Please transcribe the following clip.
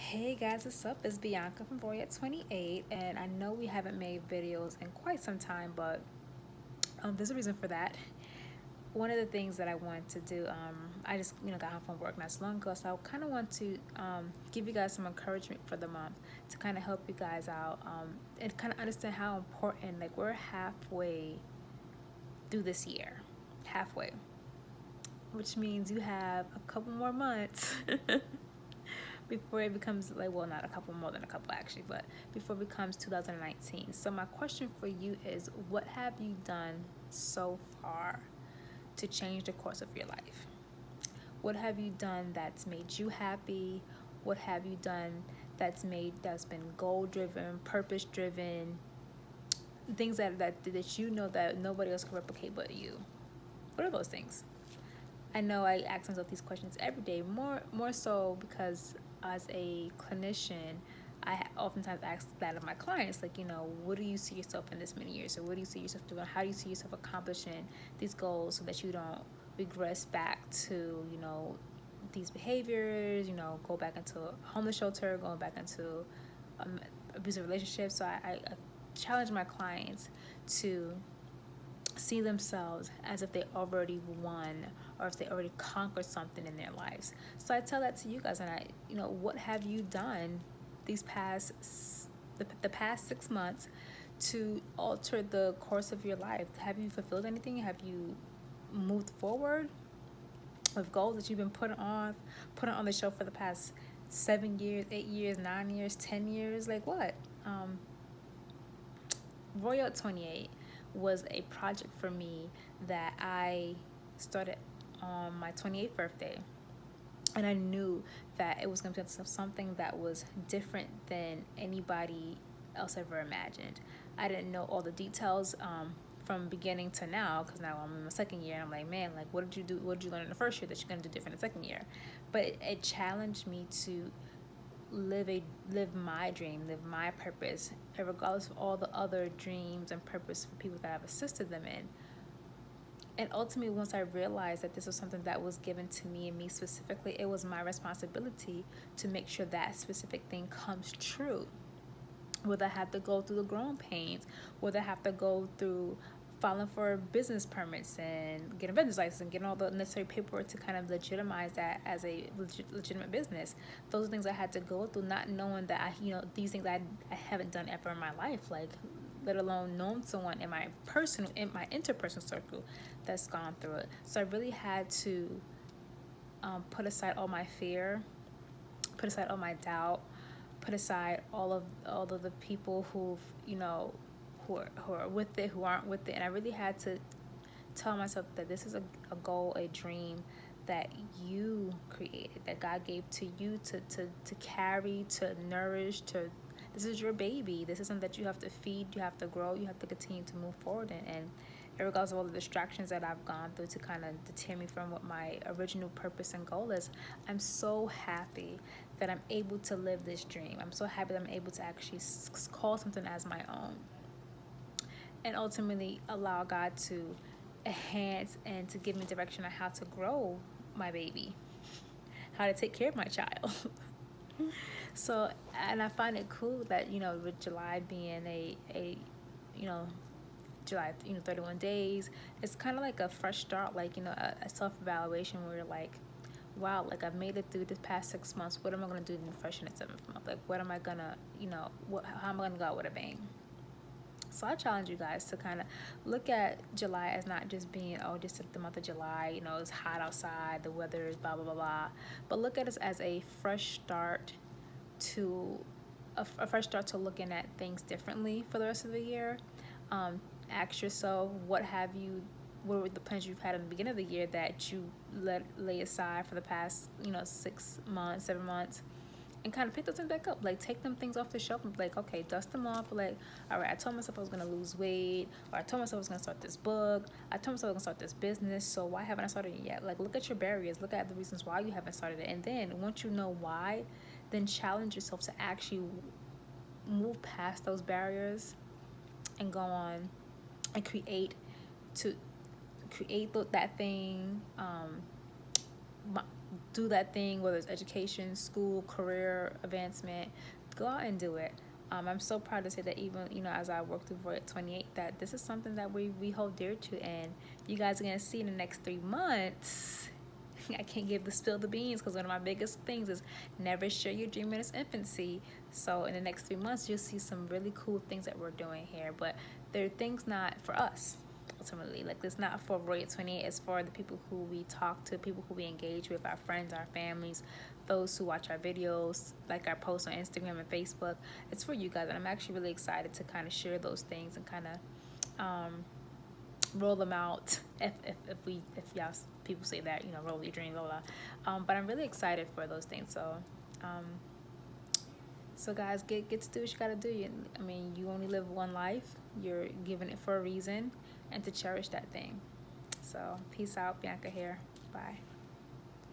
Hey guys, what's up? It's Bianca from Roy at 28, and I know we haven't made videos in quite some time, but there's a reason for that. One of the things that I wanted to do, I just got home from work not so long ago, so I kind of want to give you guys some encouragement for the month to kind of help you guys out and kind of understand how important. Like we're halfway through this year, halfway, which means you have a couple more months before it becomes like, well, not a couple, more than a couple actually, but before it becomes 2019. So my question for you is, what have you done so far to change the course of your life? What have you done that's made you happy? What have you done that's been goal driven, purpose driven, things that you know that nobody else can replicate but you? What are those things? I know I ask myself these questions every day, more so because as a clinician, I oftentimes ask that of my clients, like, what do you see yourself in this many years? Or what do you see yourself doing? How do you see yourself accomplishing these goals so that you don't regress back to, these behaviors, go back into a homeless shelter, going back into abusive relationships. So I challenge my clients to see themselves as if they already won or if they already conquered something in their lives. So I tell that to you guys, and what have you done these the past 6 months to alter the course of your life? Have you fulfilled anything? Have you moved forward with goals that you've been putting on the shelf for the past 7 years, 8 years, 9 years, 10 years? Like what? Royal 28 was a project for me that I started on my 28th birthday. And I knew that it was going to be something that was different than anybody else ever imagined. I didn't know all the details from beginning to now, because now I'm in my second year and I'm like, man, like what did you do? What did you learn in the first year that you're going to do different in the second year? But it challenged me to live my dream, live my purpose, and regardless of all the other dreams and purpose for people that I've assisted them in. And ultimately, once I realized that this was something that was given to me and me specifically, it was my responsibility to make sure that specific thing comes true. Whether I have to go through the growing pains, whether I have to go through filing for business permits and getting a business license and getting all the necessary paperwork to kind of legitimize that as a legitimate business. Those are things I had to go through, not knowing that these things I haven't done ever in my life, like let alone known someone in my interpersonal circle that's gone through it. So I really had to put aside all my fear, put aside all my doubt, put aside all of the people who are with it, who aren't with it, and I really had to tell myself that this is a goal, a dream that you created, that God gave to you to carry, to nourish, to this is your baby. This is something that you have to feed, you have to grow, you have to continue to move forward in. And regardless of all the distractions that I've gone through to kind of deter me from what my original purpose and goal is, I'm so happy that I'm able to live this dream. I'm so happy that I'm able to actually call something as my own and ultimately allow God to enhance and to give me direction on how to grow my baby, how to take care of my child. So, and I find it cool that, with July being you know, July, 31 days, it's kind of like a fresh start, like, a self-evaluation where you're like, wow, like I've made it through this past 6 months. What am I going to do in the fresh in the seventh month? Like, what am I going to, how am I going to go out with a bang? So I challenge you guys to kind of look at July as not just being, oh, just the month of July, it's hot outside, the weather is blah, blah, blah, blah. But look at it as a fresh start to looking at things differently for the rest of the year. Ask yourself, what were the plans you've had in the beginning of the year that you lay aside for the past 6 months, 7 months, and kind of pick those things back up. Like, take them things off the shelf and be like, okay, dust them off. Like, all right, I told myself I was going to lose weight, or I told myself I was going to start this book, I told myself I was going to start this business, so why haven't I started it yet? Like, look at your barriers, look at the reasons why you haven't started it, and then once you know why, then challenge yourself to actually move past those barriers and go on and create that thing do that thing, whether it's education, school, career advancement, go out and do it. I'm so proud to say that even, as I work through Voyage 28, that this is something that we hold dear to, and you guys are going to see in the next 3 months. I can't give the spill the beans because one of my biggest things is never share your dream in its infancy. So in the next 3 months, you'll see some really cool things that we're doing here, but they're things not for us. Ultimately, like, it's not for Roy 28, it's for the people who we talk to, people who we engage with, our friends, our families, those who watch our videos, like our posts on Instagram and Facebook. It's for you guys, and I'm actually really excited to kind of share those things and kind of roll them out, if y'all people say that, roll your dreams, blah, blah. But I'm really excited for those things. So guys, get to do what you gotta do. I mean, you only live one life. You're given it for a reason, and to cherish that thing. So peace out, Bianca here. Bye.